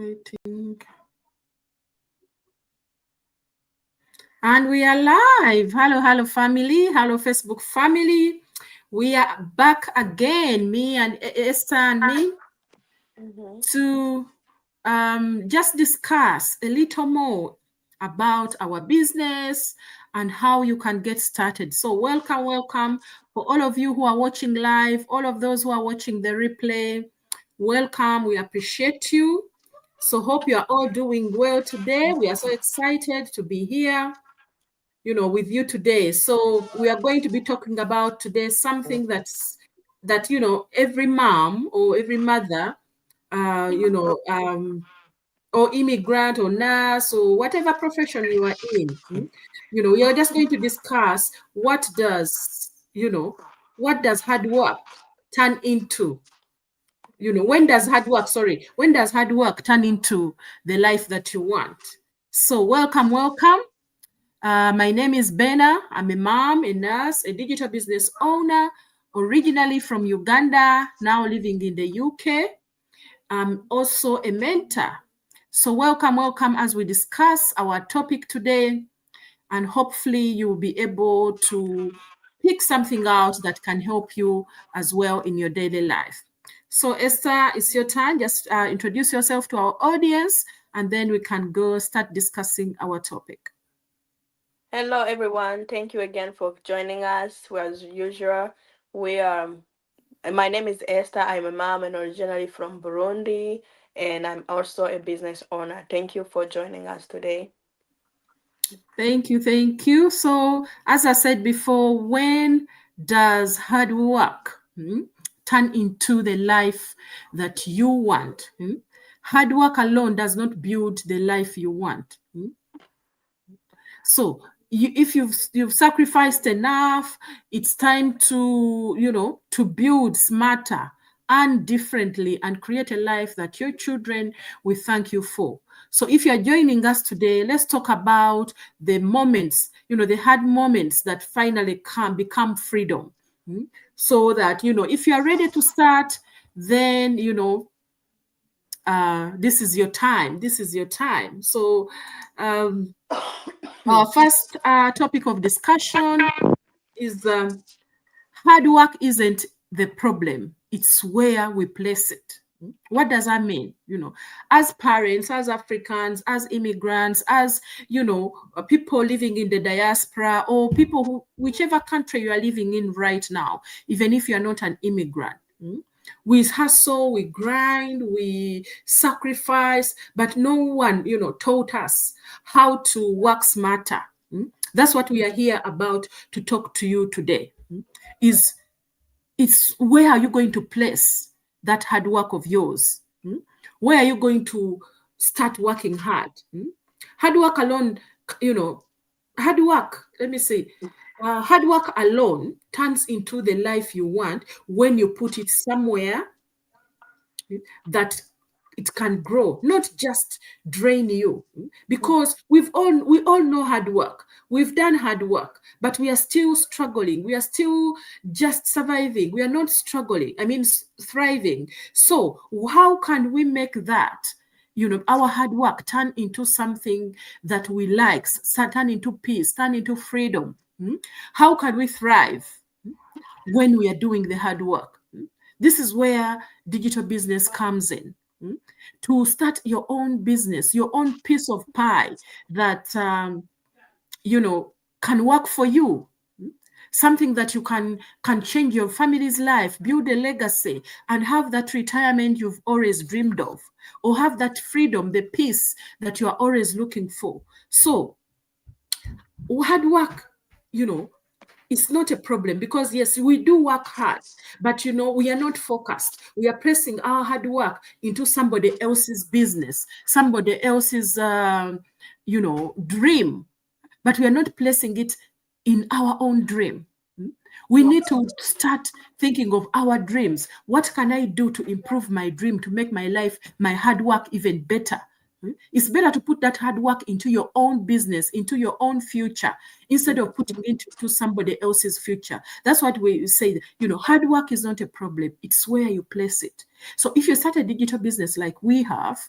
Waiting. And we are live. Hello, family. Hello, Facebook family. We are back again, me and Esther and me, to just discuss a little more about our business and how you can get started. So welcome for all of you who are watching live, all of those who are watching the replay. Welcome. We appreciate you. So hope you are all doing well today. We are so excited to be here, with you today. So we are going to be talking about today something that every mom or every mother, or immigrant or nurse or whatever profession you are in, we are just going to discuss what does hard work turn into. When does hard work turn into the life that you want? So welcome. My name is Berna. I'm a mom, a nurse, a digital business owner, originally from Uganda, now living in the UK. I'm also a mentor. So welcome as we discuss our topic today, and hopefully you will be able to pick something out that can help you as well in your daily life. So Esther, it's your turn. Just introduce yourself to our audience, and then we can go start discussing our topic. Hello, everyone. Thank you again for joining us. As usual, my name is Esther. I'm a mom and originally from Burundi, and I'm also a business owner. Thank you for joining us today. Thank you. So, as I said before, when does hard work turn into the life that you want? Hard work alone does not build the life you want. So, if you've sacrificed enough, it's time to build smarter and differently and create a life that your children will thank you for. So if you're joining us today, let's talk about the moments, the hard moments that finally become freedom. So that, if you are ready to start, then, this is your time. So our first topic of discussion is hard work isn't the problem. It's where we place it. What does that mean? As parents, as Africans, as immigrants, as, people living in the diaspora, or people who, whichever country you are living in right now, even if you're not an immigrant. We hustle, we grind, we sacrifice, but no one, taught us how to work smarter. That's what we are here about to talk to you today. It's where are you going to place that hard work of yours? Where are you going to start working hard? Hard work alone, hard work alone turns into the life you want when you put it somewhere that it can grow, not just drain you. Because we all know hard work. We've done hard work, but we are still struggling. We are still just surviving. We are not struggling. Thriving. So how can we make that, our hard work turn into something that we like, turn into peace, turn into freedom? How can we thrive when we are doing the hard work? This is where digital business comes in. To start your own business, your own piece of pie that, can work for you. Something that you can change your family's life, build a legacy, and have that retirement you've always dreamed of, or have that freedom, the peace that you are always looking for. So hard work, it's not a problem, because yes, we do work hard, but we are not focused. We are placing our hard work into somebody else's business, somebody else's dream, but we are not placing it in our own dream. We need to start thinking of our dreams. What can I do to improve my dream, to make my life, my hard work even better? It's better to put that hard work into your own business, into your own future, instead of putting it into somebody else's future. That's what we say. Hard work is not a problem. It's where you place it. So if you start a digital business like we have,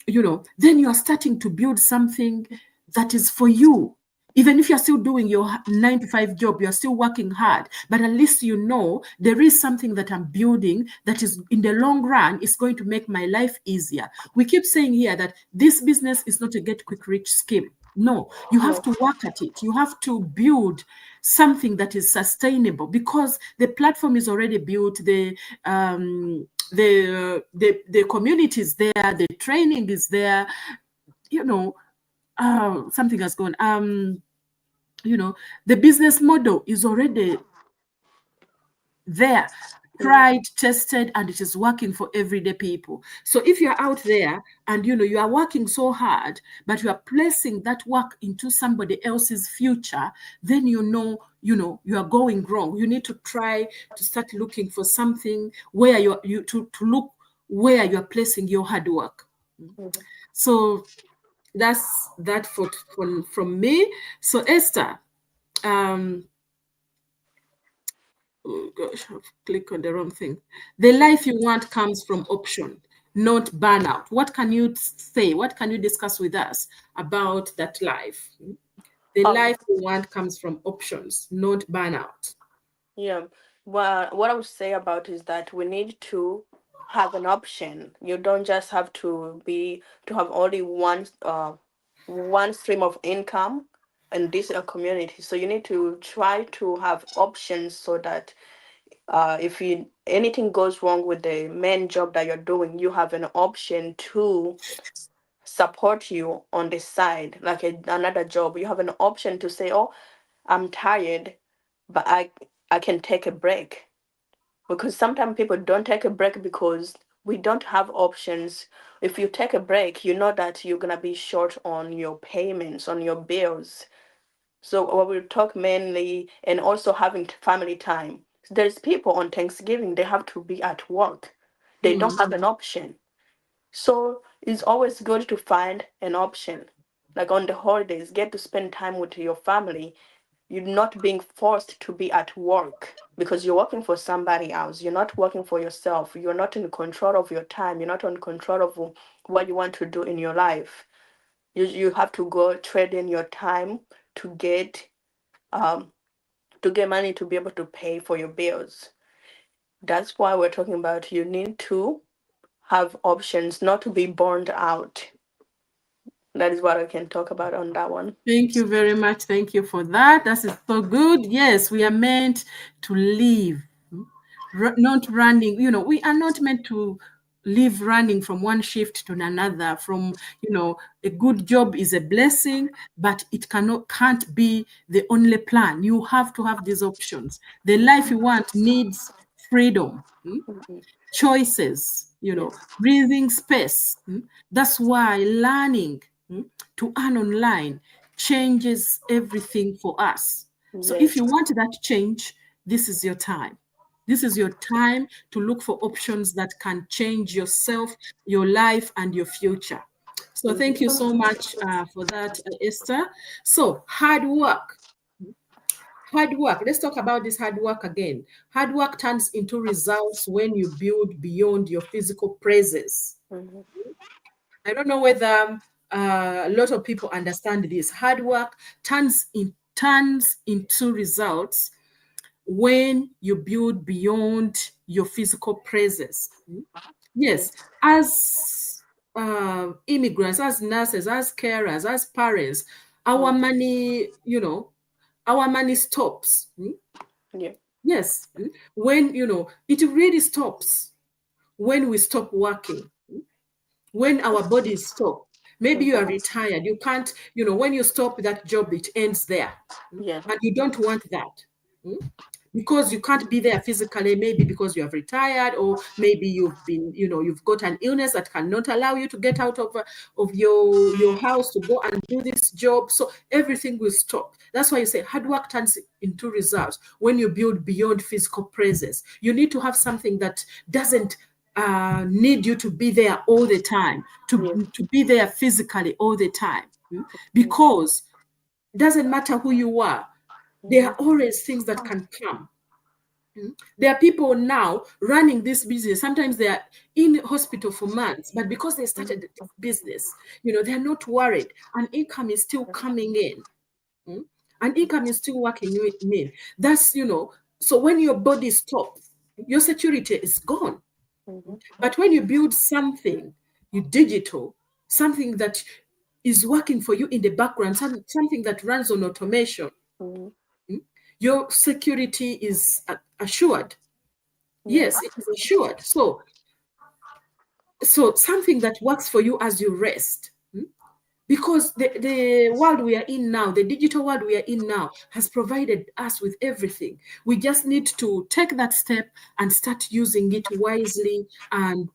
then you are starting to build something that is for you. Even if you're still doing your 9 to 5 job, you're still working hard, but at least there is something that I'm building that is in the long run is going to make my life easier. We keep saying here that this business is not a get quick rich scheme. No, you have No. to work at it. You have to build something that is sustainable because the platform is already built. The community is there. The training is there. You know, something has gone. The business model is already there, Yeah. tried, tested, and it is working for everyday people. So if you're out there and you are working so hard, but you are placing that work into somebody else's future, then you are going wrong. You need to try to start looking for something where to look where you are placing your hard work. Mhm. So that's that from me. So Esther, um, oh gosh, I've clicked on the wrong thing. The life you want comes from option, not burnout. What can you say? What can you discuss with us about that life? The Um, life you want comes from options, not burnout. yeah. Well, what I would say about is that we need to have an option. You don't just have to have only one stream of income in this community. So you need to try to have options so that if anything goes wrong with the main job that you're doing, you have an option to support you on the side, like another job. You have an option to say, "Oh, I'm tired, but I can take a break." Because sometimes people don't take a break because we don't have options. If you take a break, you know that you're gonna be short on your payments, on your bills. So we will talk mainly, and also having family time. There's people on Thanksgiving, they have to be at work. They don't Mm. have an option. So it's always good to find an option. Like on the holidays, get to spend time with your family. You're not being forced to be at work because you're working for somebody else. You're not working for yourself. You're not in control of your time. You're not in control of what you want to do in your life. You have to go trade in your time to get um to get money to be able to pay for your bills. That's why we're talking about you need to have options, not to be burned out. That is what I can talk about on that one. Thank you very much. Thank you for that. That is so good. Yes, we are meant to live, not running. We are not meant to live running from one shift to another. A good job is a blessing, but it can't be the only plan. You have to have these options. The life you want needs freedom. Mhm. Choices, Yes. breathing space. That's why learning to earn online changes everything for us. So if Yes. you want that change, this is your time. This is your time to look for options that can change yourself, your life, and your future. So thank you so Mhm. much for that, Esther. So hard work. Hard work. Let's talk about this hard work again. Hard work turns into results when you build beyond your physical presence. Mhm. I don't know whether a lot of people understand this. Hard work turns into results when you build beyond your physical presence. Yes, Yes. as immigrants, as nurses, as carers, as parents, our Mhm. money, our money stops. Yeah. Yes, when it really stops when we stop working, when our bodies stop. Maybe you are Mhm. retired, you can't, when you stop that job, it ends there. Yeah. And you don't want that. Mm? Because you can't be there physically, maybe because you have retired, or maybe you've got an illness that cannot allow you to get out of your house to go and do this job. So everything will stop. That's why you say hard work turns into results when you build beyond physical presence. You need to have something that doesn't need you to be there all the time, Yeah. to be there physically all the time. Mhm. Because doesn't matter who you are, there Mhm. are always things that can come. There are people now running this business. Sometimes they are in hospital for months, but because they started this business, they're not worried. An income is still coming in. Mm? An income is still working in. That's, so when your body stops, your security is gone. Mhm. But when you build something, you digital, something that is working for you in the background, something that runs on automation, Mhm. mm, your security is assured. Yes. Yes, it is assured. So something that works for you as you rest. Because the world we are in now, the digital world we are in now, has provided us with everything. We just need to take that step and start using it wisely and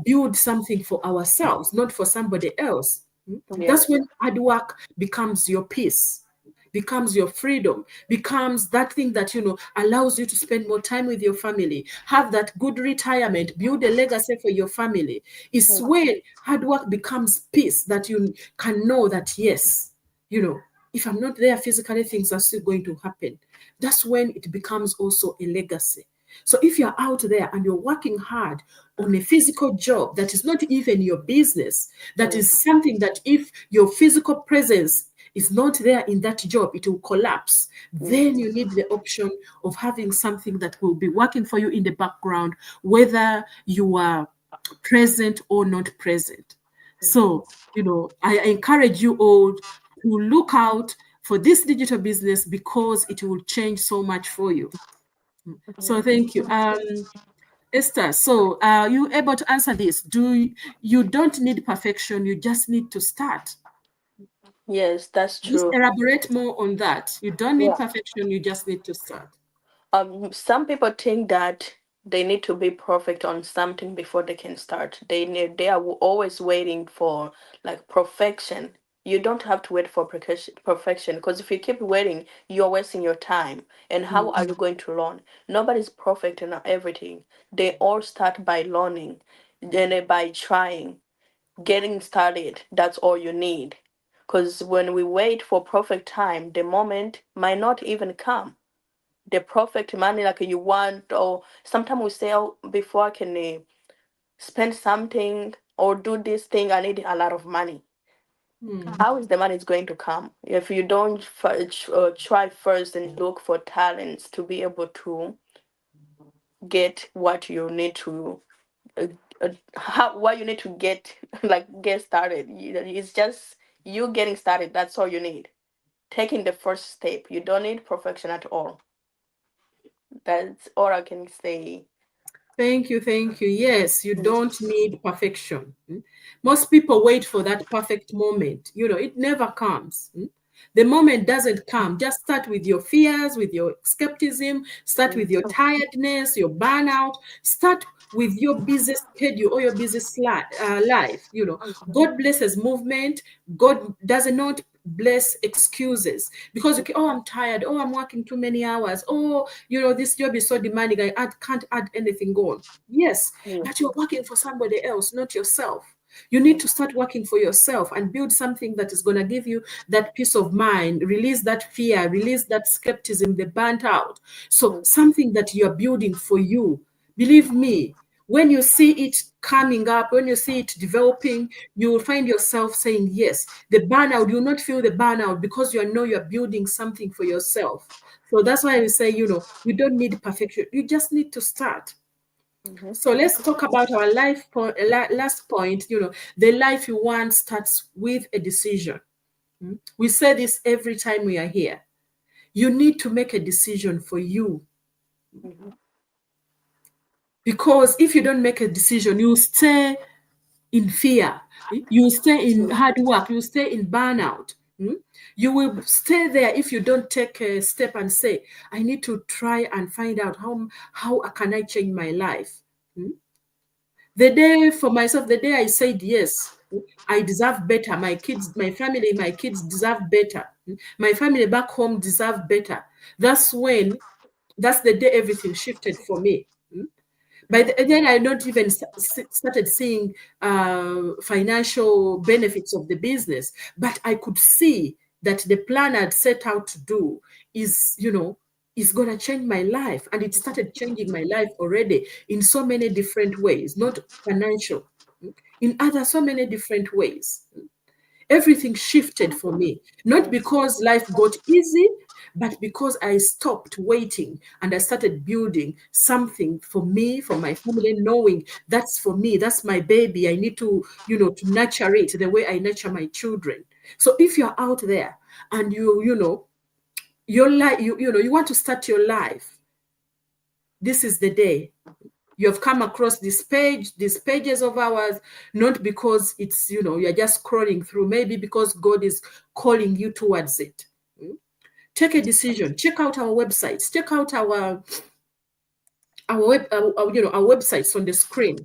build something for ourselves, not for somebody else. That's Yes. when hard work becomes your peace, becomes your freedom, becomes that thing that allows you to spend more time with your family, have that good retirement, build a legacy for your family. It's Mm. when hard work becomes peace that you can know that, yes, if I'm not there physically, things are still going to happen. That's when it becomes also a legacy. So if you're out there and you're working hard on a physical job that is not even your business, that Mm. is something that if your physical presence is not there in that job, it will collapse. Mm. Then you need the option of having something that will be working for you in the background, whether you are present or not present. So, I encourage you all to look out for this digital business because it will change so much for you. So thank you. Esther, so are you able to answer this? You don't need perfection, you just need to start. Yes, that's Just true. elaborate more on that. You don't need Yeah. perfection, you just need to start. Some people think that they need to be perfect on something before they can start. They are always waiting for like perfection. You don't have to wait for perfection because if you keep waiting, you're wasting your time. And how Mm, are you going to learn? Nobody's perfect in everything. They all start by learning, then by trying, getting started. That's all you need. Because when we wait for perfect time, the moment might not even come, the perfect money like you want. Or sometimes we say, oh, before I can spend something or do this thing, I need a lot of money. mm. How is the money is going to come if you don't try first and look for talents to be able to get what you need to uh, what you need to get like get started. It's just you getting started. That's all you need, taking the first step. You don't need perfection at all. That's all I can say. Thank you, thank you. Yes, you don't need perfection. Most people wait for that perfect moment. It never comes. The moment doesn't come. Just start with your fears, with your skepticism, start with your tiredness, your burnout, start with your busy schedule or your busy life. God blesses movement. God does not bless excuses because oh, I'm tired, oh, I'm working too many hours, oh, this job is so demanding, can't add anything on. Yes, Mm. but you're working for somebody else, not yourself. You need to start working for yourself and build something that is going to give you that peace of mind, release that fear, release that skepticism, the burnt out. So Mm. something that you're building for you. Believe me, when you see it coming up, when you see it developing, you will find yourself saying, yes, the burnout, you will not feel the burnout because you know you're building something for yourself. So that's why we say, you don't need perfection. You just need to start. Mhm. So let's talk about our last point. The life you want starts with a decision. We say this every time we are here. You need to make a decision for you Mhm. because if you don't make a decision, you stay in fear, you stay in hard work, you stay in burnout. You will stay there if you don't take a step and say, I need to try and find out how can I change my life. The day for myself, the day I said yes, I deserve better. My kids, my family, my kids deserve better. My family back home deserve better. That's the day everything shifted for me. Then I not even started seeing financial benefits of the business, but I could see that the plan I'd set out to do is, is going to change my life. And it started changing my life already in so many different ways, not financial, in other so many different ways. Everything shifted for me, not because life got easy, but because I stopped waiting and I started building something for me, for my family, knowing that's for me, that's my baby. I need to, to nurture it the way I nurture my children. So if you're out there and your life, you want to start your life, this is the day. You have come across this page, these pages of ours, not because it's, you're just scrolling through, maybe because God is calling you towards it. Take a decision. Check out our websites. Check out our websites on the screen.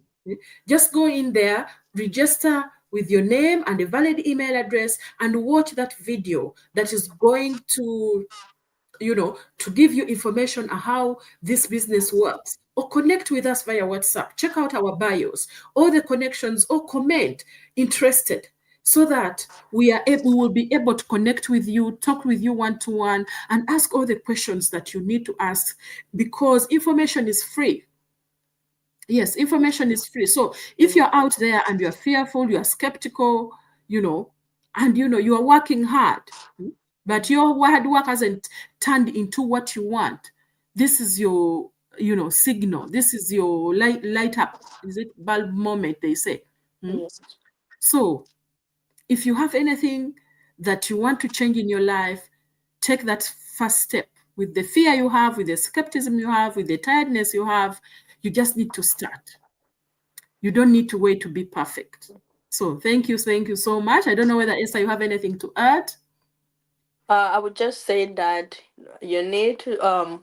Just go in there, register with your name and a valid email address, and watch that video that is going to to give you information on how this business works, or connect with us via WhatsApp. Check out our bios, all the connections, or comment interested, so that we will be able to connect with you, talk with you one-to-one, and ask all the questions that you need to ask, because information is free. Yes, information is free. So if you're out there and you're fearful, you're skeptical, and you are working hard, but your hard work hasn't turned into what you want, this is your, signal. This is your light up. Is it bulb moment, they say? Yes. So if you have anything that you want to change in your life, take that first step. With the fear you have, with the skepticism you have, with the tiredness you have, you just need to start. You don't need to wait to be perfect. So thank you so much. I don't know whether, Esther, you have anything to add? I would just say that you need to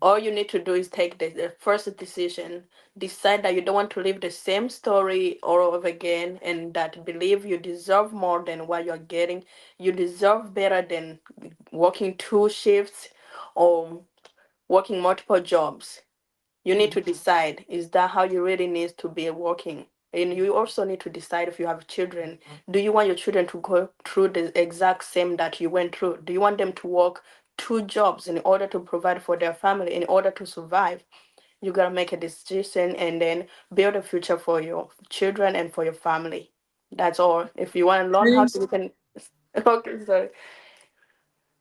all you need to do is take the first decision. Decide that you don't want to live the same story all over again, and that believe you deserve more than what you're getting. You deserve better than working two shifts or working multiple jobs. You need to decide, is that how you really need to be working? And you also need to decide, if you have children, do you want your children to go through the exact same that you went through? Do you want them to work two jobs in order to provide for their family, in order to survive? You gotta make a decision and then build a future for your children and for your family. That's all. If you want to learn how to, you can. Okay, sorry.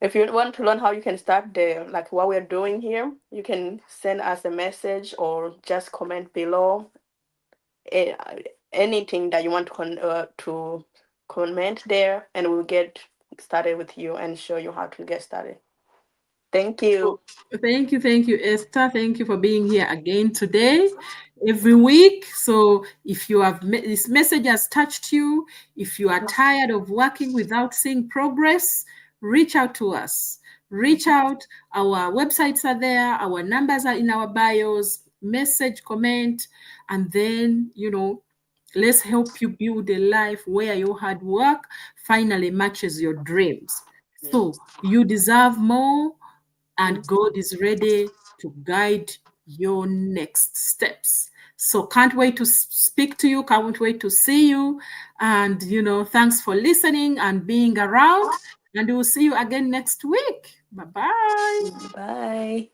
If you want to learn how you can start the, like what we're doing here, you can send us a message or just comment below, eh, anything that you want to comment there, and we'll get started with you and show you how to get started. Thank you. Thank you, Esther. Thank you for being here again today, every week. So if you have this message has touched you, if you are tired of working without seeing progress, reach out to us. Reach out. Our websites are there. Our numbers are in our bios. Message, comment, and then, let's help you build a life where your hard work finally matches your dreams. So you deserve more, and God is ready to guide your next steps. So can't wait to speak to you, can't wait to see you. And, thanks for listening and being around. And we'll see you again next week. Bye-bye. Bye.